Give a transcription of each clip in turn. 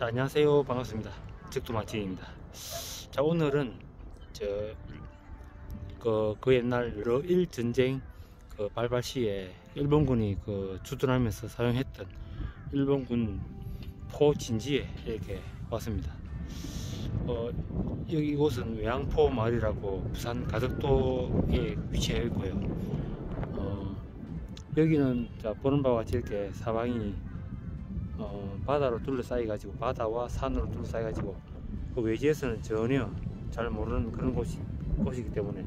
자, 안녕하세요. 반갑습니다. 직도마치입니다. 자, 오늘은 그 옛날 러일 전쟁 그 발발 시에 일본군이 주둔하면서 사용했던 일본군 포 진지에 이렇게 왔습니다. 여기 이곳은 외항포 마을이라고 부산 가덕도에 위치해 있고요. 여기는 자, 보는 바와 같이 이렇게 사방이 바다로 둘러싸여 가지고, 바다와 산으로 둘러싸여 가지고 그 외지에서는 전혀 잘 모르는 그런 곳이기 때문에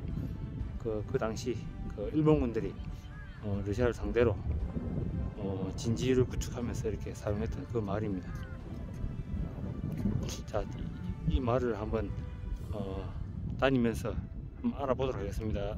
그 당시 일본군들이 러시아를 상대로 진지를 구축하면서 이렇게 사용했던 그 말입니다. 자, 이 말을 한번 다니면서 한번 알아보도록 하겠습니다.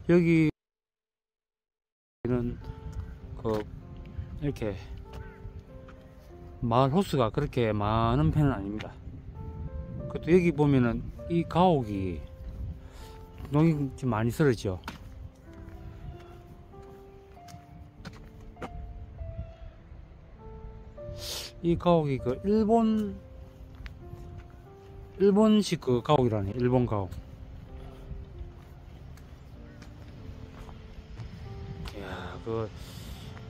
여기는 이렇게 마을 호수가 그렇게 많은 편은 아닙니다. 그것도 여기 보면은 이 가옥이 농이 좀 많이 쓰러져. 이 가옥이 일본식 가옥이라네. 일본 가옥.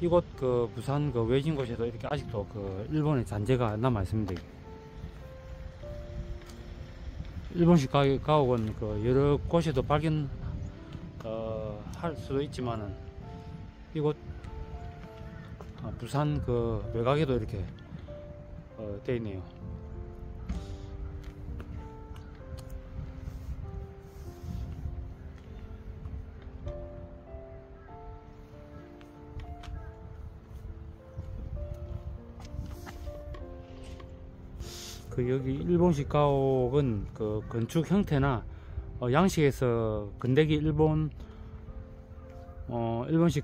이곳 부산 외진 곳에도 이렇게 아직도 일본의 잔재가 남아 있습니다. 일본식 가옥은 여러 곳에도 발견 할 수도 있지만은 이곳 부산 외곽에도 이렇게 되어 있네요. 여기 일본식 가옥은 건축 형태나 양식에서 건대기 일본식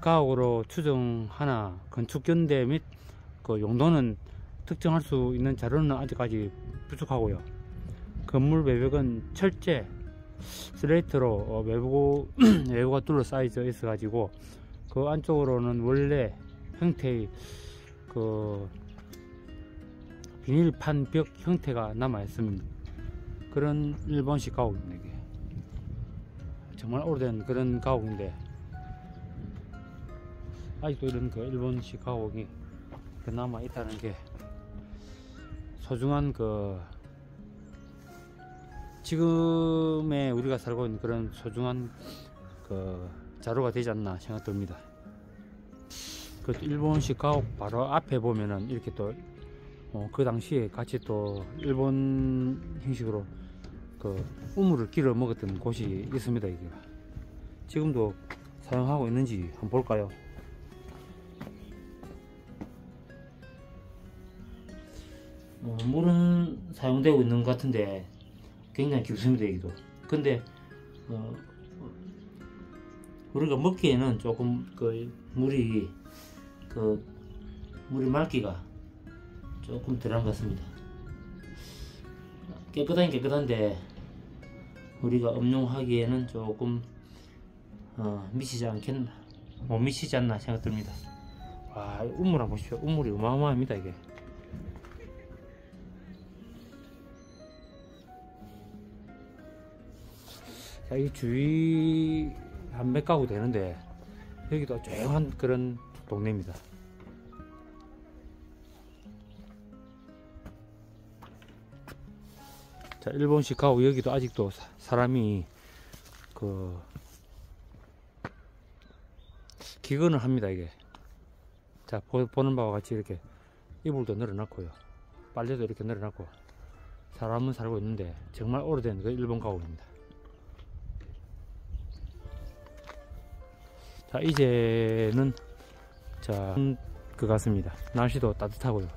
가옥으로 추정하나 건축 연대 및 용도는 특정할 수 있는 자료는 아직까지 부족하고요. 건물 외벽은 철제 슬레이트로 외부가 둘러싸여 있어 가지고 그 안쪽으로는 원래 형태의 비닐판 벽 형태가 남아 있습니다. 그런 일본식 가옥입니다. 이게 정말 오래된 그런 가옥인데 아직도 이런 일본식 가옥이 남아 있다는 게 소중한 지금의 우리가 살고 있는 그런 소중한 자료가 되지 않나 생각됩니다. 일본식 가옥 바로 앞에 보면은 이렇게 또 그 당시에 같이 또 일본 형식으로 우물을 길어 먹었던 곳이 있습니다. 이게 지금도 사용하고 있는지 한번 볼까요? 물은 사용되고 있는 것 같은데 굉장히 깊습니다. 여기도. 근데 우리가 먹기에는 조금 물이 맑기가 조금 덜한 것 같습니다. 깨끗하긴 깨끗한데 우리가 음용하기에는 조금 미치지 않나 생각됩니다. 와, 우물 한번 보십시오. 우물이 어마어마합니다. 이게 자, 이 주위 한 몇 가구 되는데 여기도 조용한 그런 동네입니다. 자, 일본식 가옥 여기도 아직도 사람이 기근을 합니다. 이게 자, 보는 바와 같이 이렇게 이불도 늘어놨고요, 빨래도 이렇게 늘어놨고 사람은 살고 있는데 정말 오래된 일본 가옥입니다. 자, 이제는 자, 그 같습니다. 날씨도 따뜻하고요.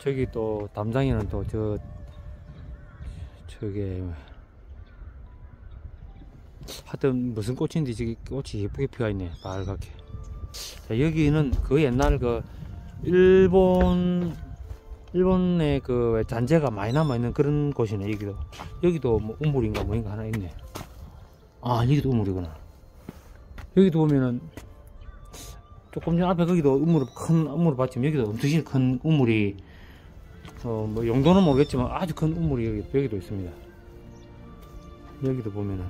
저기 또 담장에는 또 저게 하여튼 무슨 꽃인지 저기 꽃이 예쁘게 피어 있네, 빨갛게. 자, 여기는 그 옛날 그 일본의 그 잔재가 많이 남아 있는 그런 곳이네. 여기도 뭐 우물인가 뭐인가 하나 있네. 아, 여기도 우물이구나. 여기도 보면은 조금 전 앞에 거기도 큰 우물 봤지만 여기도 엄청 큰 우물이 뭐 용도는 모르겠지만 아주 큰 우물이 여기도 있습니다. 여기도 보면은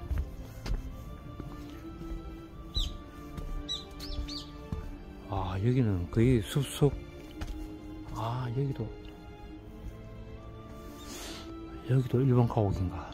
아, 여기는 거의 숲속. 아, 여기도 일본 가옥인가.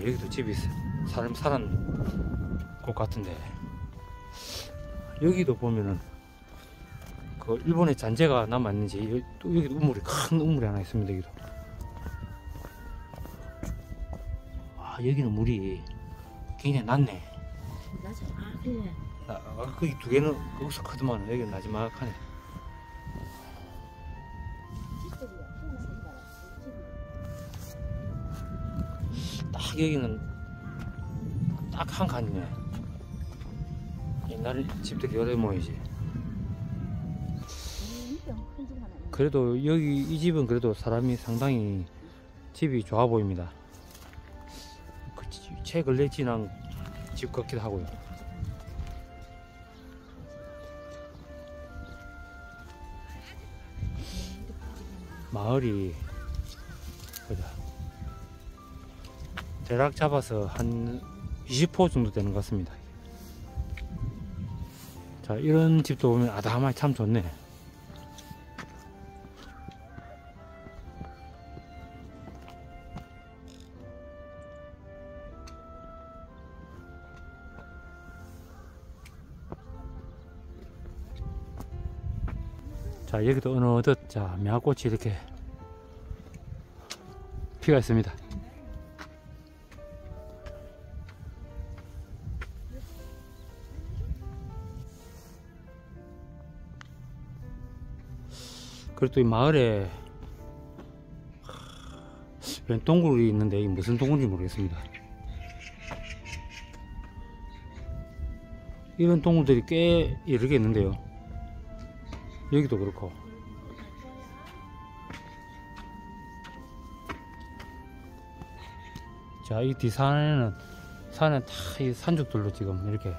여기도 집이 있어. 사람 사는 곳 같은데, 여기도 보면은 그 일본의 잔재가 남았는지 또 여기도 큰 우물이 하나 있습니다. 여기도. 아, 여기는 물이 굉장히 낮네. 낮아. 아, 그래. 거기 두 개는 거기서 크더만 여기는 나지막하네. 딱 여기는 딱 한 칸이네. 옛날 집들이 여러 모이지. 그래도 이 집은 그래도 사람이 상당히 집이 좋아 보입니다. 최근래 지난 집 같기도 하고요. 마을이 보자, 대략 잡아서 한 20호 정도 되는 것 같습니다. 자, 이런 집도 보면 아담하게 참 좋네. 자, 여기도 어느덧 자, 매화꽃이 이렇게 피가 있습니다. 그리고 또 이 마을에 웬 동굴이 있는데 이게 무슨 동굴인지 모르겠습니다. 이런 동굴들이 꽤 여러 개 있는데요. 여기도 그렇고. 자, 이 뒷산에는 다 이 산죽들로 지금 이렇게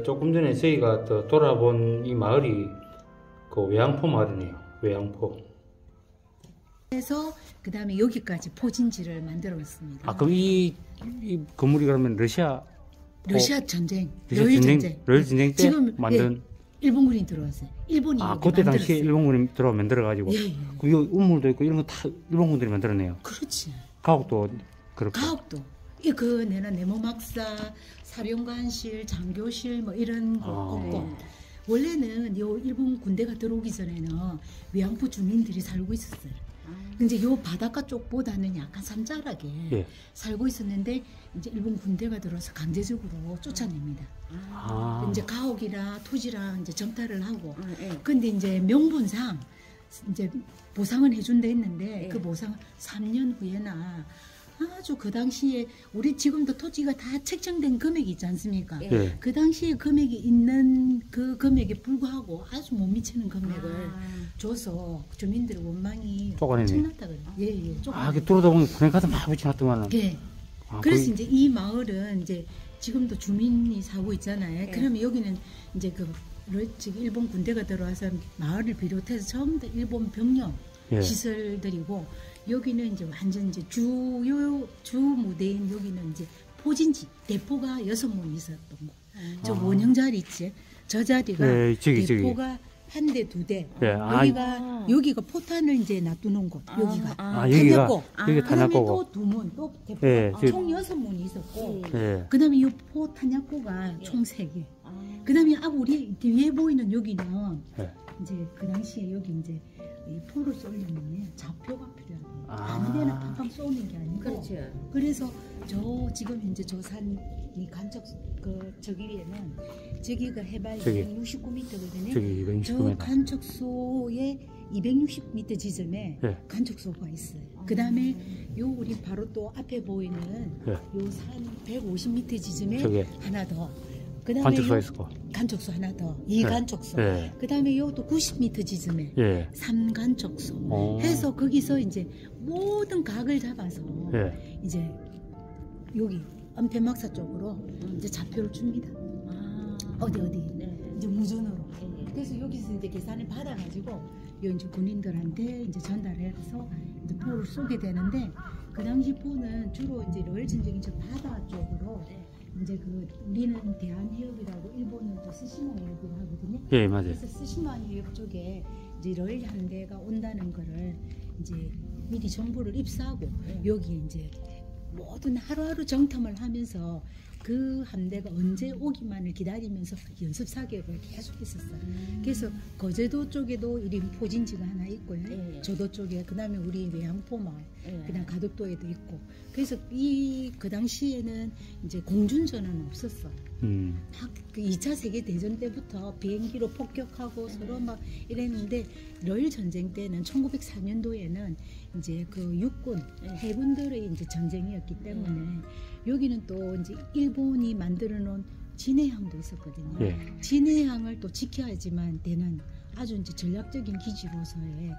조금 전에 저희가 돌아본 이 마을이 그 외양포 마을이네요. 외양포. 그래서 그 다음에 여기까지 포진지를 만들어 놨습니다. 아, 그럼 이 건물이 그러면 러시아 전쟁, 러일 전쟁 때 지금 만든. 일본군이 들어왔어요. 일본이 그때 당시에 일본군이 들어와 만들어가지고. 예. 그 우물도 있고 이런 거 다 일본군들이 만들었네요. 그렇지. 가옥도 그렇고. 가옥도 그 내나 네모막사, 사령관실, 장교실 뭐 이런 거 없고 원래는 요 일본 군대가 들어오기 전에는 외항포 주민들이 살고 있었어요. 근데 요 바닷가 쪽보다는 약간 산자락에 예. 살고 있었는데 이제 일본 군대가 들어서 강제적으로 쫓아냅니다. 이제 가옥이랑 토지랑 이제 정탈을 하고. 근데 이제 명분상 이제 보상은 해준다 했는데 그 보상은 3년 후에나 아주 그 당시에 우리 지금도 토지가 다 책정된 금액이 있지 않습니까? 예. 그 당시에 금액이 있는 그 금액에 불구하고 아주 못 미치는 금액을 줘서 주민들의 원망이 쪼가리네. 엄청났다고요. 예, 아, 그 뚫어다 보면 브레이크가 막 붙여놨더만은. 예. 아, 그래서 거의- 이제 이 마을은 이제 지금도 주민이 살고 있잖아요. 그러면 여기는 이제 지금 일본 군대가 들어와서 마을을 비롯해서 전부 다 일본 병력 예. 시설들이고 여기는 이제 완전 이제 주 무대인 여기는 이제 포진지 대포가 6문 있었던 거. 저 원형 자리 있지. 저 자리가 예, 저기. 대포가 한 대, 2대. 예, 여기가 포탄을 이제 놔두는 곳. 여기가. 여기가 탄약고. 여기 탄약고고. 또 2문, 또 대포가 예, 총 6문이 있었고. 예. 그다음에 이 포 탄약고가 총 3개. 그다음에 우리 위에 보이는 여기는 예. 이제 그 당시에 여기 이제 이 포를 쏘려면 좌표가 필요해요. 아. 아무 데나 팡팡 쏘는 게 아니고. 그렇죠. 그래서 저 지금 이제 저 산이 간척 저기 위에는 저기가 해발 저기. 269m거든요. 저기 이거 저 29m. 간척소에 260m 지점에 예. 간척소가 있어요. 그 다음에 요 우리 바로 또 앞에 보이는 예. 요 산 150m 지점에 저게. 하나 더. 그다음에 관측소가 요 있었고. 간척소 하나 더. 이 예. 간척소. 예. 그다음에 요또 90m 지점에 예. 3간척소. 어. 해서 거기서 이제 모든 각을 잡아서 예. 이제 여기 은폐막사 쪽으로 이제 좌표를 줍니다. 어디 이제 무전으로. 그래서 여기서 이제 계산을 받아가지고 요 이제 군인들한테 이제 전달해서 이제 포를 쏘게 되는데 그 당시 포는 주로 이제 러일전쟁이 저 바다 쪽으로 이제 우리는 대한해협이라고 일본은 또 스시마 해협이라고 하거든요. 예, 맞아요. 그래서 스시마 해협 쪽에 이제 러일 함대가 온다는 거를 이제 미리 정보를 입수하고 여기 이제 모든 하루하루 정탐을 하면서 그 함대가 언제 오기만을 기다리면서 연습 사격을 계속 했었어요. 그래서 거제도 쪽에도 이리 포진지가 하나 있고요. 저도 쪽에 그다음에 우리 외항포마을, 그다음 가덕도에도 있고. 그래서 그 당시에는 이제 공준전은 없었어요. 그 2차 세계 대전 때부터 비행기로 폭격하고 서로 막 이랬는데 러일 전쟁 때는 1904년도에는 이제 그 육군 해군들의 이제 전쟁이었기 때문에 여기는 또 이제 일본이 만들어 놓은 진해항도 있었거든요. 예. 진해항을 또 지켜야지만 되는 아주 이제 전략적인 기지로서의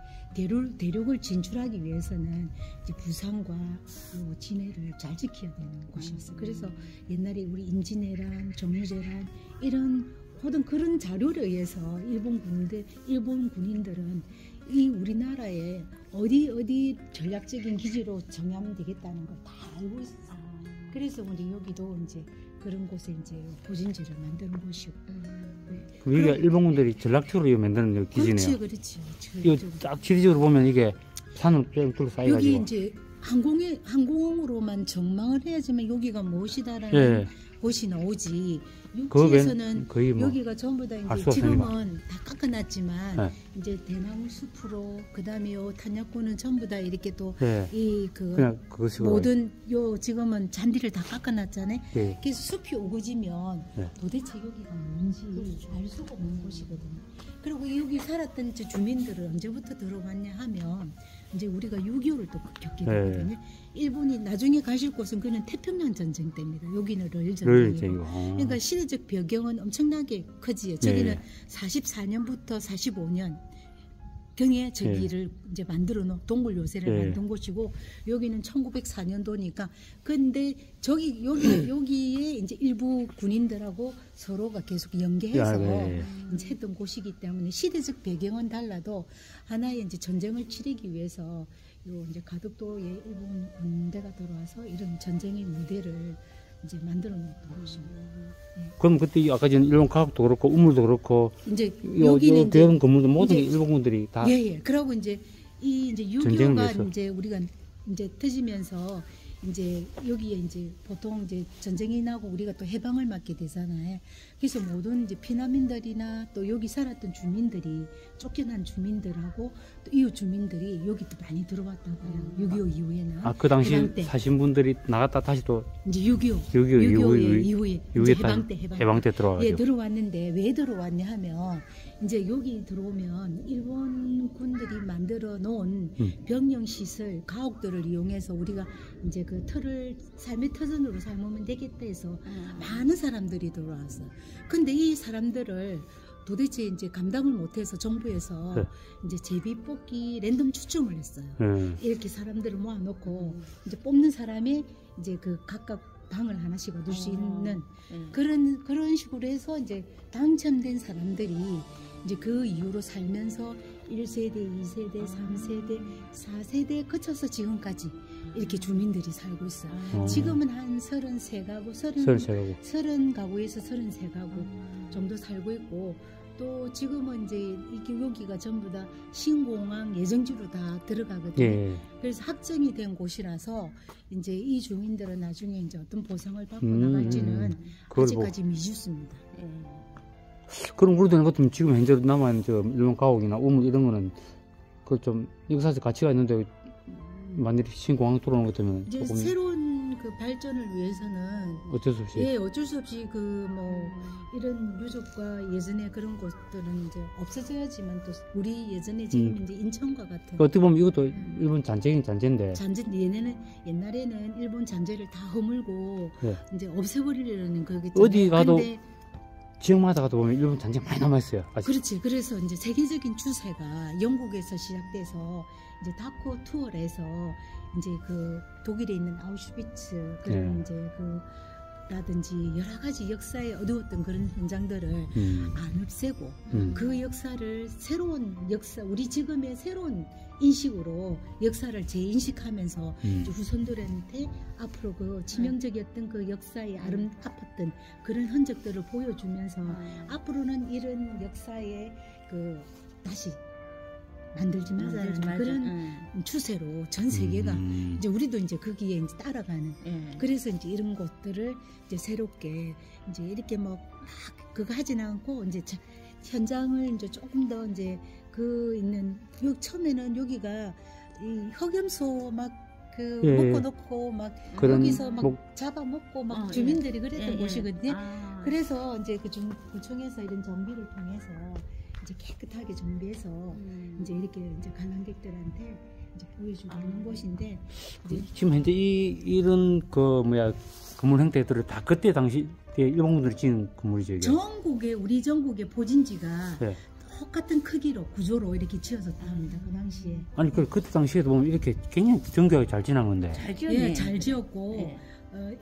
대륙을 진출하기 위해서는 이제 부산과 요 진해를 잘 지켜야 되는 곳이었어요. 그래서 옛날에 우리 임진왜란, 정유재란 이런 모든 그런 자료에 의해서 일본 군인들은 이 우리나라에 어디 전략적인 기지로 정하면 되겠다는 걸 다 알고 있었어요. 그래서 우리 여기도 이제 그런 곳에 이제 보진지를 만드는 곳이고. 그럼 여기가 일본군들이 전략적으로 만드는 기지네요. 그렇지. 이거 딱 지리적으로 보면 이게 산을 쭉 둘러싸여가지고. 여기 이제 항공으로만 전망을 해야지만 여기가 무엇이다라는 예. 곳이 나오지. 그거 육지에서는 거의 뭐 여기가 전부 다 알 이제 수 지금은 다 깎아놨지만 예. 이제 대나무 숲으로 그다음에 요 탄약고는 전부 다 이렇게 또 예. 그냥 그것이고. 모든 요 지금은 잔디를 다 깎아놨잖아요. 예. 그래서 숲이 오거지면 네. 도대체 여기가 뭔지 알 수가 없는 곳이거든요. 그리고 여기 살았던 이제 주민들은 언제부터 들어왔냐 하면 이제 우리가 6.25를 또 겪게 되거든요. 일본이 나중에 가실 곳은 그는 태평양 전쟁 때입니다. 여기는 러일 전쟁이고. 그러니까 시대적 배경은 엄청나게 크지요. 저기는 44년부터 45년 경에 저기를 이제 만들어 놓은 동굴 요새를 만든 곳이고 여기는 1904년도니까 근데 여기에 이제 일부 군인들하고 서로가 계속 연계해서 이제 했던 곳이기 때문에 시대적 배경은 달라도 하나의 이제 전쟁을 치르기 위해서 요 이제 가덕도에 일본 군대가 들어와서 이런 전쟁의 무대를 이제 만들어 놓았던 곳입니다. 그럼 그때 아까 전 일본 가옥도 그렇고 우물도 그렇고 이제 여기는 대형 건물도 모든 일본군들이 다 예. 그러고 이제 이 이제 전쟁을 6.25가 위해서. 이제 우리가 이제 터지면서 이제 여기에 이제 보통 이제 전쟁이 나고 우리가 또 해방을 맞게 되잖아요. 그래서 모든 이제 피난민들이나 또 여기 살았던 주민들이 쫓겨난 주민들하고 또 이웃 주민들이 여기 또 많이 들어왔다고 해요. 6.25 이후에는. 아, 그 당시 해방 때. 사신 분들이 나갔다 다시 또 이제 6.25 이후에 이제 해방 때 들어와가지고. 예, 들어왔는데 왜 들어왔냐 하면 이제 여기 들어오면 일본 군들이 만들어 놓은 병영 시설 가옥들을 이용해서 우리가 이제 그 터를 삶의 터전으로 삼으면 되겠다 해서 많은 사람들이 들어왔어. 근데 이 사람들을 도대체 이제 감당을 못해서 정부에서 네. 이제 제비 뽑기 랜덤 추첨을 했어요. 이렇게 사람들을 모아놓고 이제 뽑는 사람이 이제 그 각각 방을 하나씩 얻을 수 있는 그런 식으로 해서 이제 당첨된 사람들이 이제 그 이후로 살면서 1세대, 2세대, 3세대, 4세대 거쳐서 지금까지 이렇게 주민들이 살고 있어요. 지금은 한 33가구, 30가구에서 33가구 정도 살고 있고, 또 지금은 이제 여기가 전부 다 신공항 예정지로 다 들어가거든요. 예. 그래서 확정이 된 곳이라서 이제 이 주민들은 나중에 이제 어떤 보상을 받고 나갈지는 아직까지 미지수입니다. 그럼 우리도 같으면 지금 현재 남아있는 저 일본 가옥이나 우물 이런 거는 그 좀 역사적 가치가 있는데 만일에 신공항 들어오는 것 같으면 이제 조금 새로운 그 발전을 위해서는 어쩔 수 없이. 예, 어쩔 수 없이 그 뭐 이런 유적과 예전에 그런 곳들은 이제 없어져야지만 또 우리 예전에 지금 이제 인천과 같은 어떻게 보면 이것도 일본 잔재긴 잔재인데. 얘네는 옛날에는 일본 잔재를 다 허물고 네. 이제 없애버리려는 그게 어디 가도 근데 지역마다 가도 보면 일본 잔재 많이 남아있어요. 아직. 그렇지. 그래서 이제 세계적인 추세가 영국에서 시작돼서 이제 다코 투어를 해서 이제 그 독일에 있는 아우슈비츠 그런 이제 그 라든지 여러 가지 역사에 어두웠던 그런 현장들을 안 없애고 그 역사를 새로운 역사, 우리 지금의 새로운 인식으로 역사를 재인식하면서 이제 후손들한테 앞으로 그 치명적이었던 그 역사의 아팠던 그런 흔적들을 보여주면서 앞으로는 이런 역사에 그 다시 만들지 말자는 그런 추세로 전 세계가 이제 우리도 이제 거기에 이제 따라가는 그래서 이제 이런 것들을 이제 새롭게 이제 이렇게 뭐 막 그거 하진 않고 이제 현장을 이제 조금 더 이제 그 있는 처음에는 여기가 이 흑염소 막 그 먹고 놓고 막 거기서 막 잡아먹고 막 주민들이 그랬던 곳이거든요. 그래서 이제 그 구청에서 이런 정비를 통해서 이제 깨끗하게 정비해서 이제 이렇게 이제 관람객들한테 이제 보여주고 있는 곳인데 이제 지금 현재 이런 그 뭐야 건물 형태들을 다 그때 당시 일본군들이 지은 건물이죠. 이게. 전국에 우리 전국의 포진지가 똑같은 크기로 구조로 이렇게 지어졌다 합니다. 그 당시에. 아니 그때 당시에도 보면 이렇게 굉장히 정교하게 잘 지난 건데. 잘 지었네. 예, 잘 지었고.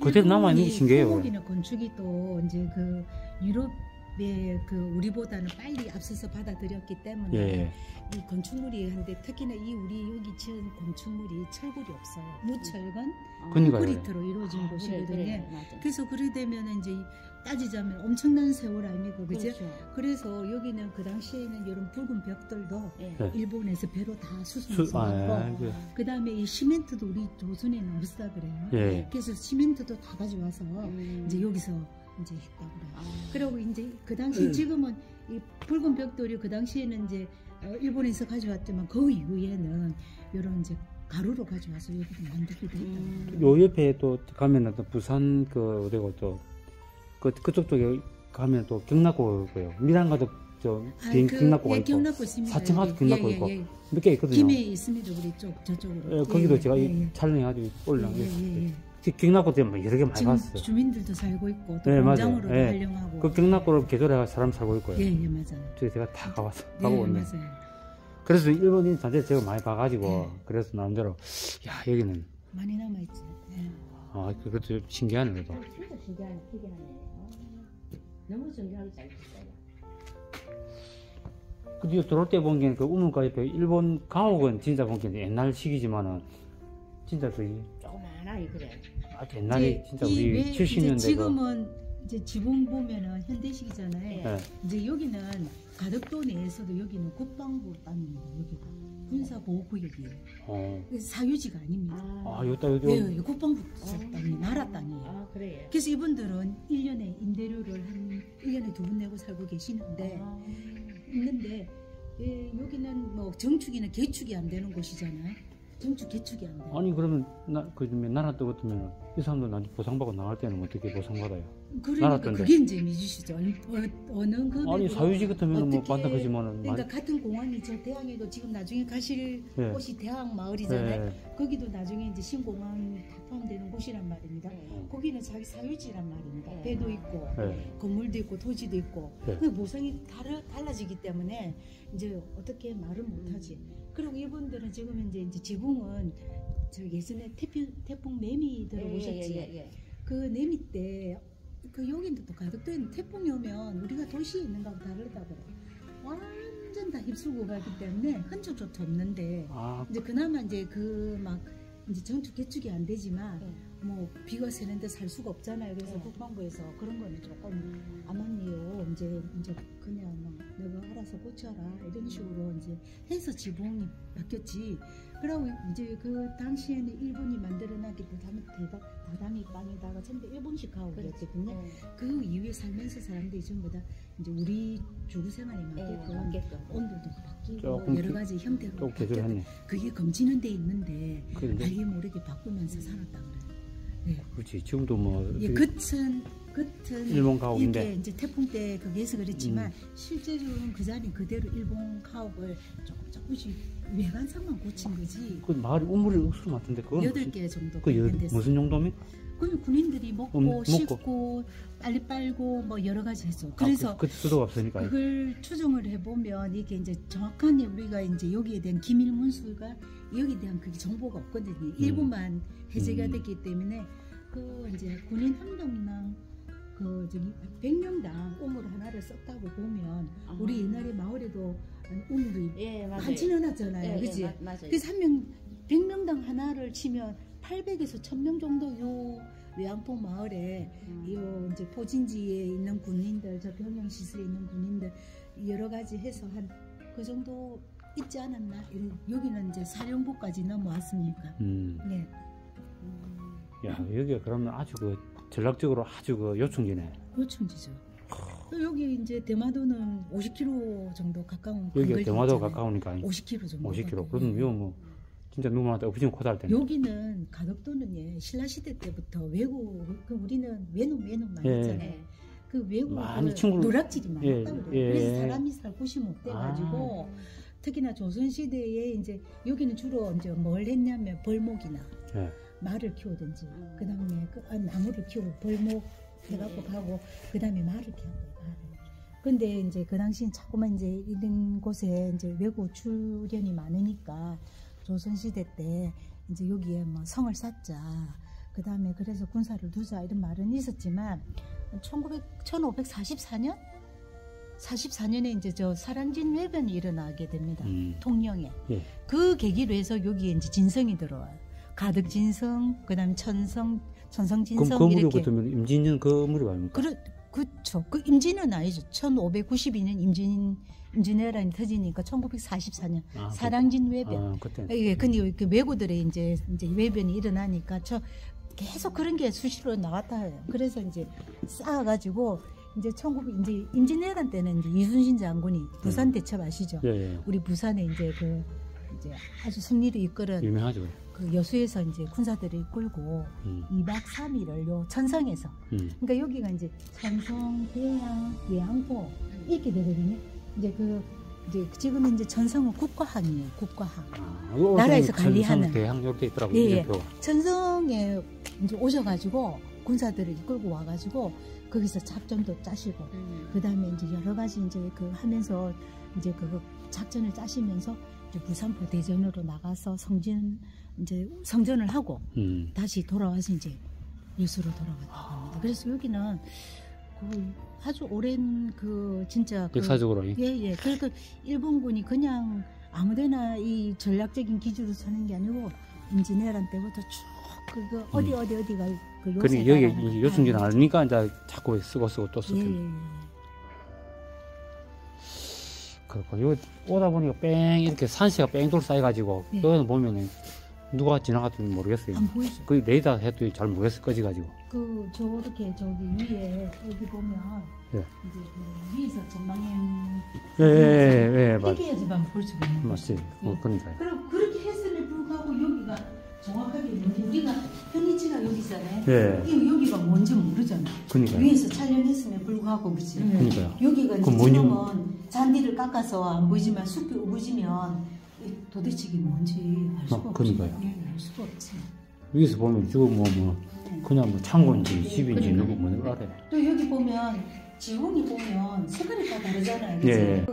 그대로 남아 있는 게 신기해요. 한국이나 건축이 또 이제 그 유럽의 그 우리보다는 빨리 앞서서 받아들였기 때문에 이 건축물이 한데 특히나 이 우리 여기 지은 건축물이 철골이 없어요. 무철근 콘크리트로 이루어진 곳이거든요. 그래서 그래 되면 이제 따지자면 엄청난 세월 아니고 그죠? 그래서 여기는 그 당시에는 이런 붉은 벽돌도 일본에서 배로 다 수송해서 왔고 그 다음에 이 시멘트도 우리 조선에는 없다 그래요. 그래서 시멘트도 다 가져와서 이제 여기서 이제 했다고 그래요. 그리고 이제 그 당시 지금은 이 붉은 벽돌이 그 당시에는 이제 일본에서 가져왔지만 그 이후에는 이런 이제 가루로 가져와서 여기도 만들기도 했다고. 요 옆에 또 가면은 또 부산 그 어디고 또 그쪽 쪽에 가면 또 경락고고요. 밀양가도 저 경락고가 있고, 경락고 있습니다. 사청하도 경락고 있고 몇 개 있거든요. 김해 있습니다. 우리 저쪽으로. 거기도 제가 촬영해가지고 올라왔어요. 경락고 때문에 여러 개 많이 봤어요. 주민들도 살고 있고 또 공장으로도 활용하고. 그 경락고로 개조해가 사람 살고 있고요. 맞아요. 제가 다 가봤어. 가고 왔네. 맞아요. 그래서 일본인 자체 제가 많이 봐가지고 그래서 나름대로 야 여기는 많이 남아있지. 그것도 신기하네 그래도. 진짜 신기하네. 너무 정교하게 잘 됐어요. 근데 들어올 때 본 게 그 우물가 옆에 일본 가옥은 진짜 본 게 옛날 시기지만은 진짜 그 조그마하나 그래. 옛날에 진짜 우리 70년대 지금은 이제 지붕 보면은 현대식이잖아요. 네. 이제 여기는 가덕도 내에서도 여기는 국방부 땅입니다. 여기가 군사보호구역이에요. 그래서 사유지가 아닙니다. 여기. 네, 국방부 땅이 나라 땅이에요. 아, 그래요. 그래서 이분들은 1년에 임대료를 한 1년에 2번 내고 살고 계시는데 있는데 여기는 뭐 정축이나 개축이 안 되는 곳이잖아요. 정축 개축이 안 돼요. 아니 그러면 나라 때 같으면 이 사람들 나한테 보상받고 나갈 때는 어떻게 보상받아요? 그러니까 그게 이제 미주시죠. 어느 그 아니 사유지 같으면 뭐 받는 거지만은. 그러니까 같은 공항이 저 대항에도 지금 나중에 가실 네. 곳이 대항 마을이잖아요. 네. 거기도 나중에 이제 신공항 다 포함되는 곳이란 말입니다. 네. 거기는 자기 사유지란 말입니다. 네. 배도 있고 네. 건물도 있고 토지도 있고 네. 그 보상이 달라지기 때문에 이제 어떻게 말을 못하지. 그리고 이분들은 지금 이제 지붕은 저 예전에 태풍 매미 들어오셨지. 예. 그 매미 때 그 여기도 또 가덕도에는 태풍이 오면 우리가 도시에 있는 거하고 다르다고 완전 다 휩쓸고 가기 때문에 흔적조차 없는데 이제 그나마 이제 그 막 이제 정축 개축이 안 되지만 뭐 비가 새는데 살 수가 없잖아요. 그래서 국방부에서 그런 거는 조금 아마니요 이제 그냥 뭐 내가 알아서 고쳐라 이런 식으로 이제 해서 지붕이 바뀌었지. 그러고 이제 그 당시에는 일본이 만들어놨기 때문에 다다미 빵에다가 전부 일본식 가옥이었거든요. 그 이후에 살면서 사람들이 전부 다 이제 우리 주루 생활에 맞게끔 온도도 바뀌고 여러 가지 형태로 바뀌었고 그게 검지는 데 있는데 알게 모르게 바꾸면서 살았다 그래요. 네. 그렇지. 지금도 뭐 겉은 일본 가옥인데 이렇게 이제 태풍 때 거기에서 그랬지만 실제로는 그 자리 그대로 일본 가옥을 조금씩 외관상만 고친 거지. 그 마을이 우물이 억수로 많던데 그건 8개 정도 무슨 용도입니까? 그럼 군인들이 먹고 씻고 빨리 빨고 뭐 여러 가지 했어. 그래서 그 수도가 없으니까 그걸 추정을 해보면 이게 이제 정확한 우리가 이제 여기에 대한 기밀 문수가 여기에 대한 그게 정보가 없거든요. 일부만 해제가 됐기 때문에 그 이제 군인 한 명당 그 저기 100명당 우물 하나를 썼다고 보면 우리 옛날에 마을에도 우물이 많지 않았잖아요. 그지? 그래서 100명당 하나를 치면 800에서 1000명 정도 요 외항포 마을에 요 이제 포진지에 있는 군인들, 저 병영 시설에 있는 군인들 여러 가지 해서 한 그 정도 있지 않았나? 여기는 이제 사령부까지 넘어왔으니까. 네. 야 여기가 그러면 아주 그 전략적으로 아주 그 요충지네. 요충지죠. 여기 이제 대마도는 50km 정도 가까운. 여기가 대마도 가까우니까 50km 정도. 50km. 그러면 이거 뭐 진짜 누구한테 엎어지면 코다할 때는. 여기는 가덕도는 신라 시대 때부터 외국 우리는 외놈 많이 했잖아요. 그 외국 노락질이 많았다고 그래요. 그래서 사람이 살 곳이 못 돼가지고 특히나 조선 시대에 이제 여기는 주로 이제 뭘 했냐면 벌목이나 말을 키우든지 그다음에 나무를 키우고 벌목 해갖고 가고 그다음에 말을 키우고 근데 이제 그 당시엔 자꾸만 이제 이런 곳에 이제 외국 출연이 많으니까 조선시대 때 이제 여기에 뭐 성을 쌓자. 그 다음에 그래서 군사를 두자 이런 말은 있었지만 1544년? 44년에 이제 저 사랑진 외변이 일어나게 됩니다. 통영에. 그 계기로 해서 여기에 이제 진성이 들어와요. 가덕진성, 그 다음에 천성진성 그럼 이렇게. 그러면 임진년 그 물이 아닙니까? 그렇죠. 그 임진은 아니죠. 1592년 임진왜란이 터지니까 1944년 사랑진 외변. 예, 근데 그 왜구들의 이제 외변이 일어나니까 계속 그런 게 수시로 나왔다 해요. 그래서 이제 쌓아가지고 이제 이제 임진왜란 때는 이제 이순신 장군이 부산 대첩 아시죠? 우리 부산에 이제 이제 아주 승리를 이끌은 유명하죠. 그 여수에서 이제 군사들을 이끌고 2박 3일을 요 천성에서 그러니까 여기가 이제 천성, 대양, 예항포 이렇게 되거든요. 이제 지금 이제 천성은 국가항이에요. 국가항. 나라에서 관리하는. 대항 이렇게 있더라고요. 천성에 이제 오셔가지고 군사들을 이끌고 와가지고 거기서 작전도 짜시고 그다음에 이제 여러 가지 이제 그 하면서 이제 그 작전을 짜시면서 이제 부산포 대전으로 나가서 성전을 하고 다시 돌아와서 이제 여수로 돌아왔다고 합니다. 그래서 여기는 그 아주 오랜 그 진짜 역사적으로 그러니까 일본군이 그냥 아무데나 이 전략적인 기준으로 서는 게 아니고 임진왜란 때부터 쭉 그거 어디가 그 요새 그러니까 여기 가라는 이 요충지는 아니니까 이제 자꾸 쓰고 또 쓰고. 예. 그렇고 여기 오다 보니까 뺑 이렇게 산세가 뺑 둘러싸여가지고 예. 여기는 보면은 누가 지나갔는지 모르겠어요. 안 보이죠? 그 레이더 해도 잘 모르겠어 꺼져가지고. 그 저렇게 저기 위에 여기 보면 예. 이제 그 위에서 전망형 예, 맞. 이게야지만 볼 수가 있는 맞지. 거죠. 그러니까요. 그럼 그렇게 했음에 불구하고 여기가 정확하게 우리가 편리치가 여기 있잖아요. 예. 여기가 뭔지 모르잖아. 그러니까요. 위에서 촬영했음에 불구하고 그렇지. 그러니까요. 여기가 이제 그럼 뭔지 지금은 잔디를 깎아서 안 보이지만 숲이 우거지면 이 도대체 이게 뭔지 알 수가 없지. 그러니까요. 예, 알 수가 없지. 위에서 보면 지금 뭐 그냥 뭐 창고인지 집인지 누구 뭐 알아요. 또 여기 보면 지붕이 보면 색깔이 다 다르잖아요. 그치? 예.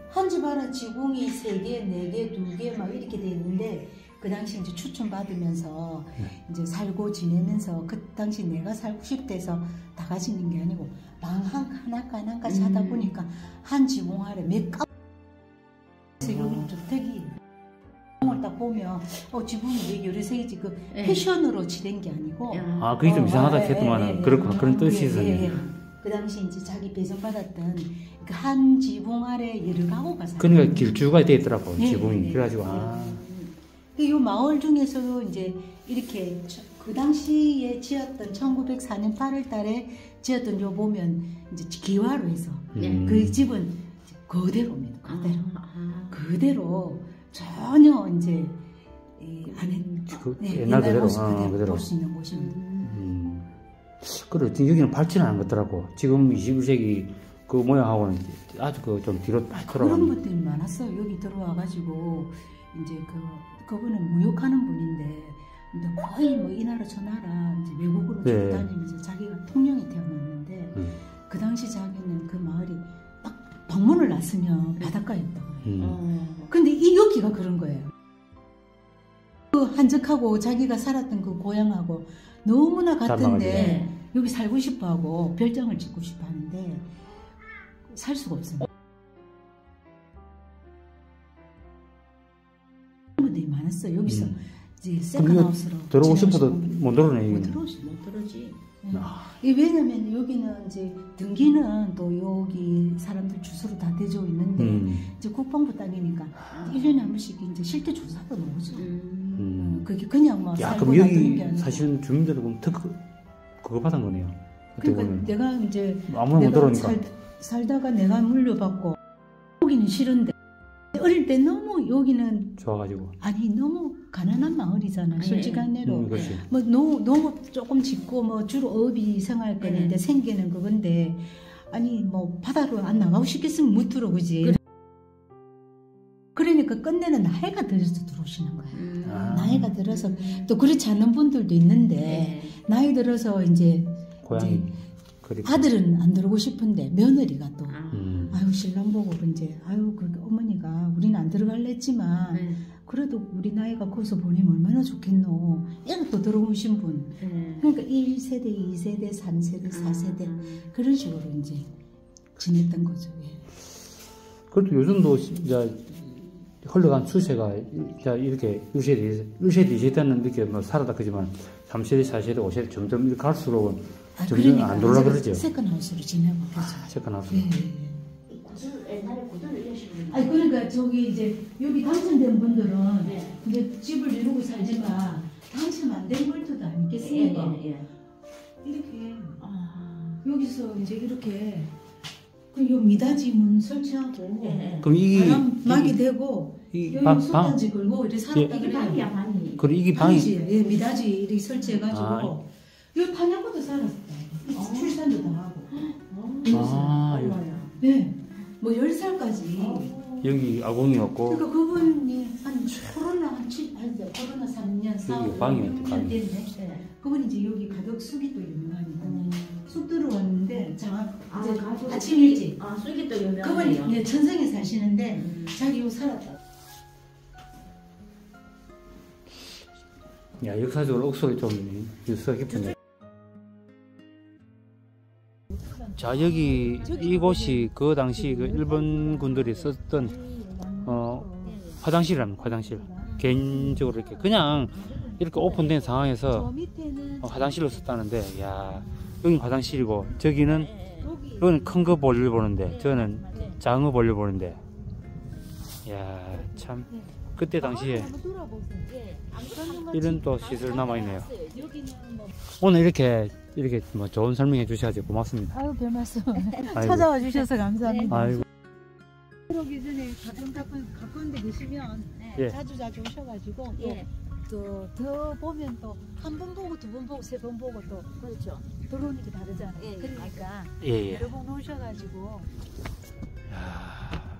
한 집 하나 지붕이 3개, 4개, 2개 막 이렇게 돼 있는데 그 당시 이제 추천 받으면서 이제 살고 지내면서 그 당시 내가 살고 싶대서 다 가지는 게 아니고 방 하나까지 하다 보니까 한 지붕 아래 몇 가. 그래서 여기 주택이 지붕을 딱 보면 지붕이 왜 여러 색이지 그 패션으로 칠한 게 아니고. 아 그게 좀 이상하다 했더만은 그렇구나 그런 뜻이 있었네. 그 당시 이제 자기 배정받았던 그 한 지붕 아래 여러 가구가 살아요. 그러니까 길주가 돼 있더라고 네, 지붕이. 네. 그래가지고 이 마을 중에서도 이제 이렇게 그 당시에 지었던 1904년 8월 달에 지었던 요 보면 이제 기와로 해서 그 집은 그대로입니다. 그대로. 그대로 전혀 이제 안에 옛날 그대로. 모습 그대로. 볼 수 있는 곳입니다. 그래 여기는 발전을 안 것더라고. 지금 21세기 그 모양하고는 아주 그 좀 뒤로 많이 그런 돌아가는. 분들이 많았어요. 여기 들어와가지고 이제 그분은 무역하는 분인데 근데 거의 뭐 이 나라 저 나라 이제 외국으로 쭉 다니면서 자기가 통영에 태어났는데 그 당시 자기는 그 마을이 딱 방문을 났으면 바닷가였다고 그래요. 근데 이 여기가 그런 거예요. 그 한적하고 자기가 살았던 그 고향하고 너무나 같은데 여기 살고 싶어하고 별장을 짓고 싶어 하는데 살 수가 없습니다. 분들이 많았어요. 여기서 이제 세컨하우스로 들어오고 싶어도 못 들어오네. 못 들어오지. 왜냐면 여기는 이제 등기는 또 여기 사람들 주소로 다 대져 있는데 이제 국방부 땅이니까 1년에 한 번씩 이제 실태 조사도 나오죠. 그게 그냥 뭐 야 살고 그럼 놔두는 게 여기 아니고. 사시는 주민들은 그럼 특 그거 받은 거네요. 그러니까 내가 이제 아무나 못 들어오니까. 살다가 내가 물려받고 여기는 싫은데 어릴 때 너무 여기는 좋아가지고. 아니 너무 가난한 마을이잖아. 솔직한 대로 그렇지. 뭐 농업 조금 짓고 뭐 주로 어업이 생활권인데 생계는 그건데 아니 뭐 바다로 안 나가고 싶겠으면 못 들어 그지. 그러니까 끝내는 나이가 들어서 들어오시는 거야. 나이가 들어서 또 그렇지 않은 분들도 있는데 나이 들어서 이제 고향이 아들은 안 들어오고 싶은데 며느리가 또 아유 신랑 보고 이제 아유 그 어머니가 우리는 안 들어갈래 했지만 그래도 우리 나이가 커서 보내면 얼마나 좋겠노. 얘가 또 들어오신 분. 그러니까 1세대, 2세대, 3세대, 4세대 그런 식으로 이제 지냈던 거죠. 그래도 요즘도 이제 흘러간 추세가 이렇게 1세대, 2세대는 이렇게 뭐 살아다 그지만 3세대, 4세대, 5세대 점점 이렇게 갈수록 점점 그러니까 안 돌아가 그러죠. 세컨하우스로 지내고 그러죠. 세컨하우스. 옛날에 고도를 이러시는 아니 그러니까 저기 이제 여기 당첨된 분들은 이제 집을 이루고 살지만 당첨 안 된 분들도 아니겠습니까? 이렇게 여기서 이제 이렇게 요 미닫이 문 설치하고 그럼 이게 바람막이 되고 여기 소단지 걸고 이렇게 살았다 이게 방이야 방이. 그리고 이게 방이 미닫이 이렇게 설치해가지고 요 판약고도 살았다. 출산도 다 하고. 네. 뭐 10살까지. 여기 아궁이었고. 그러니까 그분이 코로나 3년 4월 방이었지, 방이. 됐네. 그분이 이제 여기 가덕 쑥이 또 유명하니까 쑥 들어왔는데 아침 일찍. 쑥이 또 유명해요. 그분이 천성에 사시는데 자기 요 살았다. 야 역사적으로 옥석이 좀 유서가 깊은데. 자 여기 이곳이 그 당시 그 일본 군들이 썼던 화장실이랍니다. 화장실 개인적으로 이렇게 그냥 이렇게 오픈된 저 상황에서 밑에는 화장실로 썼다는데, 야, 여기 화장실이고 저기는 여기 이거는 큰 거 볼일 보는데 저는 맞아요. 작은 거 볼일 보는데, 야, 참 그때 당시에 한번 돌아보세요. 예. 이런 또 시설 남아 있네요. 여기는 뭐 오늘 이렇게 뭐 좋은 설명해 주셔서 고맙습니다. 아유 별 말씀 아이고. 찾아와 주셔서 감사합니다. 아이고. 그러기 전에 가까운 데 계시면 예. 자주 오셔가지고 예. 또 더 보면 또 한 번 보고 두 번 보고 세 번 보고 또 그렇죠. 들어오는 게 다르잖아요. 예, 예. 그러니까 예. 여러 번 오셔가지고 야,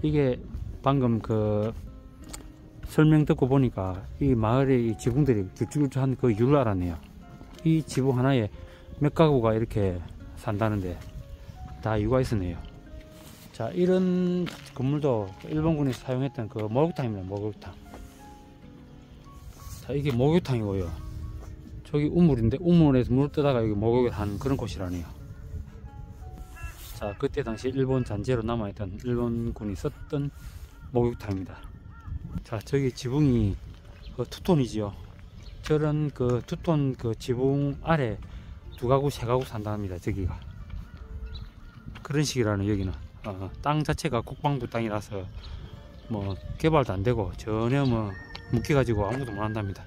이게 방금 그 설명 듣고 보니까 이 마을의 이 지붕들이 길쭉길쭉한 그 이유를 알았네요. 이 지붕 하나에 몇 가구가 이렇게 산다는데 다 이유가 있었네요. 자, 이런 건물도 일본군이 사용했던 그 목욕탕입니다. 목욕탕. 자, 이게 목욕탕이고요. 저기 우물인데 우물에서 물 뜨다가 여기 목욕을 한 그런 곳이라네요. 자, 그때 당시 일본 잔재로 남아있던 일본군이 썼던 목욕탕입니다. 자, 저기 지붕이 그 투톤이지요. 저런 그 투톤 그 지붕 아래 두 가구 세 가구 산답니다. 저기가 그런 식이라는. 여기는 땅 자체가 국방부 땅이라서 뭐 개발도 안 되고 전혀 뭐 묶여 가지고 아무도 못 한답니다.